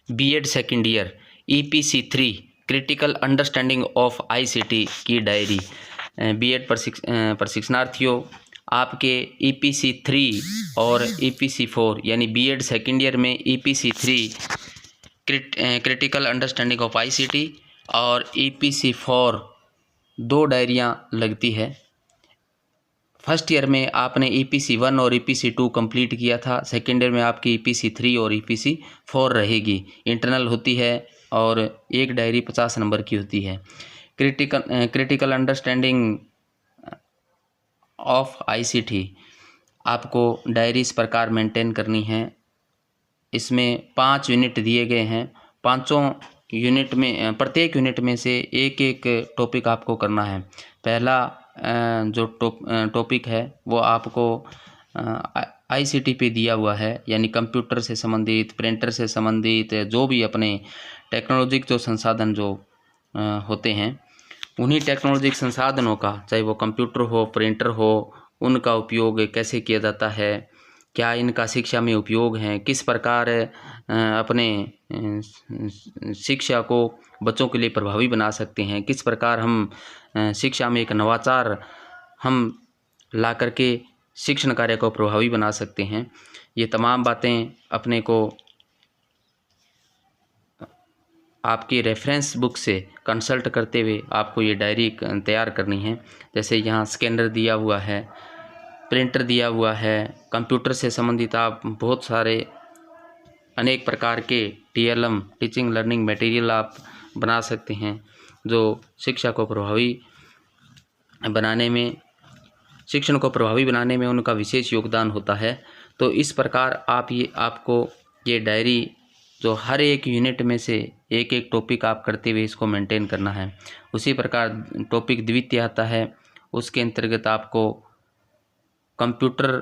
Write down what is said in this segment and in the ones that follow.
BEd second year EPC 3 critical understanding of ICT की diary. B Ed प्रशिक्षणार्थियों, आपके EPC 3 और ईपीसी 4 यानी बीएड सेकेंड ईयर में EPC 3 critical understanding of ICT और ईपीसी 4 दो डायरियां लगती है। फर्स्ट ईयर में आपने ईपीसी 1 और ईपीसी 2 कंप्लीट किया था, सेकेंड ईयर में आपकी ईपीसी 3 और ईपीसी 4 रहेगी। इंटरनल होती है और एक डायरी 50 नंबर की होती है। क्रिटिकल अंडरस्टैंडिंग ऑफ आईसीटी आपको डायरी इस प्रकार मेंटेन करनी है। इसमें 5 यूनिट दिए गए हैं। पाँचों यूनिट में, प्रत्येक यूनिट में से एक एक टॉपिक आपको करना है। पहला जो टॉपिक है वो आपको आईसीटी पे दिया हुआ है, यानी कंप्यूटर से संबंधित, प्रिंटर से संबंधित जो भी अपने टेक्नोलॉजिक जो संसाधन जो होते हैं, उन्हीं टेक्नोलॉजिक संसाधनों का, चाहे वो कंप्यूटर हो, प्रिंटर हो, उनका उपयोग कैसे किया जाता है, क्या इनका शिक्षा में उपयोग है, किस प्रकार अपने शिक्षा को बच्चों के लिए प्रभावी बना सकते हैं, किस प्रकार हम शिक्षा में एक नवाचार हम ला करके शिक्षण कार्य को प्रभावी बना सकते हैं। ये तमाम बातें अपने को आपकी रेफरेंस बुक से कंसल्ट करते हुए आपको ये डायरी तैयार करनी है। जैसे यहाँ स्कैनर दिया हुआ है, प्रिंटर दिया हुआ है, कंप्यूटर से संबंधित आप बहुत सारे अनेक प्रकार के टीएलएम टीचिंग लर्निंग मटेरियल आप बना सकते हैं, जो शिक्षा को प्रभावी बनाने में, शिक्षण को प्रभावी बनाने में उनका विशेष योगदान होता है। तो इस प्रकार आपको ये डायरी जो हर एक यूनिट में से एक एक टॉपिक आप करते हुए इसको मेंटेन करना है। उसी प्रकार टॉपिक द्वितीय आता है, उसके अंतर्गत आपको कंप्यूटर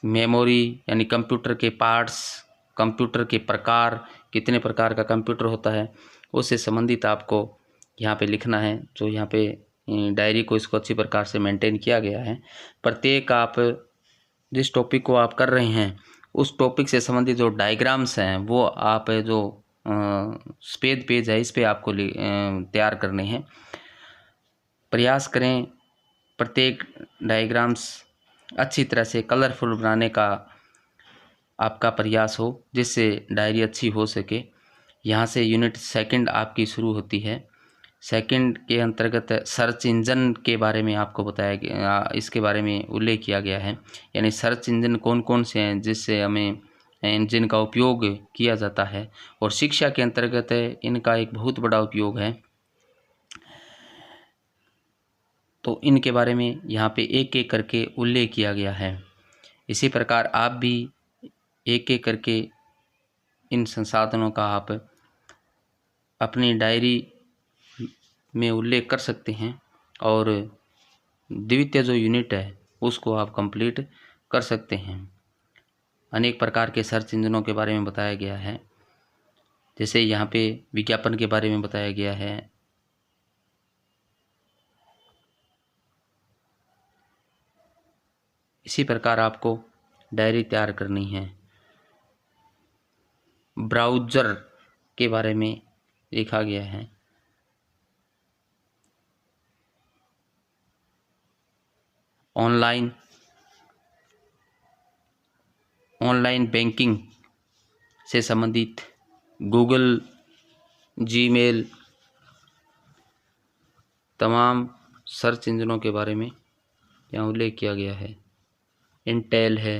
मेमोरी यानी कंप्यूटर के पार्ट्स, कंप्यूटर के प्रकार, कितने प्रकार का कंप्यूटर होता है, उससे संबंधित आपको यहाँ पे लिखना है। जो यहाँ पे डायरी को इसको अच्छी प्रकार से मेंटेन किया गया है। प्रत्येक आप जिस टॉपिक को आप कर रहे हैं उस टॉपिक से संबंधित जो डायग्राम्स हैं वो आप जो सफ़ेद पेज है इस पे आपको तैयार करने हैं। प्रयास करें प्रत्येक डायग्राम्स अच्छी तरह से कलरफुल बनाने का आपका प्रयास हो, जिससे डायरी अच्छी हो सके। यहाँ से यूनिट सेकंड आपकी शुरू होती है। सेकंड के अंतर्गत सर्च इंजन के बारे में आपको बताया गया, इसके बारे में उल्लेख किया गया है, यानी सर्च इंजन कौन कौन से हैं जिससे हमें जिनका उपयोग किया जाता है, और शिक्षा के अंतर्गत इनका एक बहुत बड़ा उपयोग है। तो इनके बारे में यहाँ पे एक एक करके उल्लेख किया गया है। इसी प्रकार आप भी एक एक करके इन संसाधनों का आप अपनी डायरी में उल्लेख कर सकते हैं और द्वितीय जो यूनिट है उसको आप कंप्लीट कर सकते हैं। अनेक प्रकार के सर्च इंजनों के बारे में बताया गया है, जैसे यहाँ पे विज्ञापन के बारे में बताया गया है। इसी प्रकार आपको डायरी तैयार करनी है। ब्राउज़र के बारे में लिखा गया है। ऑनलाइन बैंकिंग से संबंधित गूगल, जीमेल, तमाम सर्च इंजनों के बारे में यहाँ उल्लेख किया गया है। इंटेल है,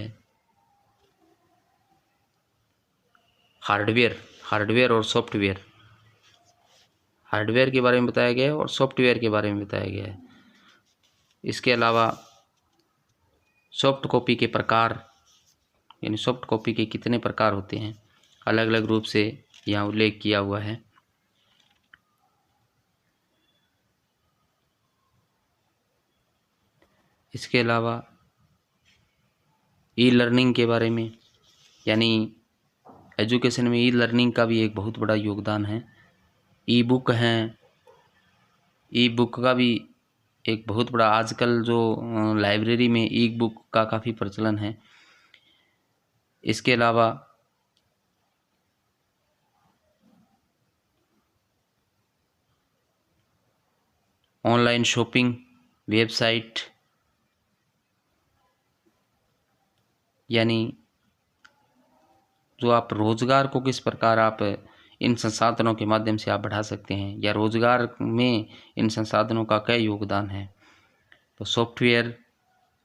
हार्डवेयर और सॉफ्टवेयर, हार्डवेयर के बारे में बताया गया है और सॉफ्टवेयर के बारे में बताया गया है। इसके अलावा सॉफ्ट कॉपी के प्रकार, यानी सॉफ्ट कॉपी के कितने प्रकार होते हैं, अलग अलग रूप से यहाँ उल्लेख किया हुआ है। इसके अलावा ई लर्निंग के बारे में, यानी एजुकेशन में ई लर्निंग का भी एक बहुत बड़ा योगदान है। ई बुक हैं, ई बुक का भी एक बहुत बड़ा, आजकल जो लाइब्रेरी में ई बुक का काफ़ी प्रचलन है। इसके अलावा ऑनलाइन शॉपिंग वेबसाइट, यानी जो आप रोज़गार को किस प्रकार आप इन संसाधनों के माध्यम से आप बढ़ा सकते हैं, या रोज़गार में इन संसाधनों का क्या योगदान है। तो सॉफ्टवेयर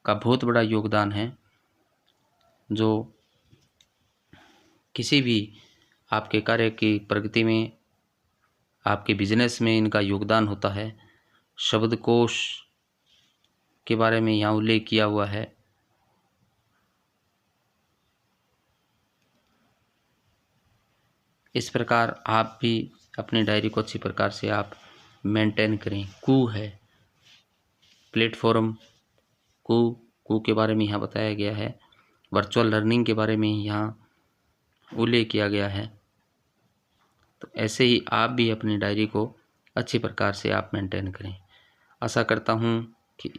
का बहुत बड़ा योगदान है, जो किसी भी आपके कार्य की प्रगति में, आपके बिजनेस में इनका योगदान होता है। शब्दकोश के बारे में यहाँ उल्लेख किया हुआ है। इस प्रकार आप भी अपनी डायरी को अच्छी प्रकार से आप मेंटेन करें। कू है प्लेटफॉर्म, कू के बारे में यहाँ बताया गया है। वर्चुअल लर्निंग के बारे में यहाँ उल्लेख किया गया है। तो ऐसे ही आप भी अपनी डायरी को अच्छी प्रकार से आप मेंटेन करें। आशा करता हूँ कि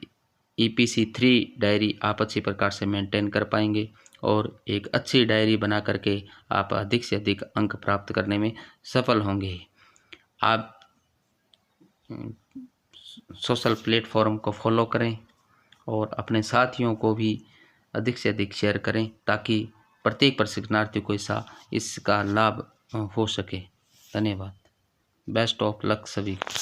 EPC 3 डायरी आप अच्छी प्रकार से मेंटेन कर पाएंगे और एक अच्छी डायरी बना करके आप अधिक से अधिक अंक प्राप्त करने में सफल होंगे। आप सोशल प्लेटफॉर्म को फॉलो करें और अपने साथियों को भी अधिक से अधिक शेयर करें, ताकि प्रत्येक प्रशिक्षणार्थी को इसका लाभ हो सके। धन्यवाद। बेस्ट ऑफ लक सभी को।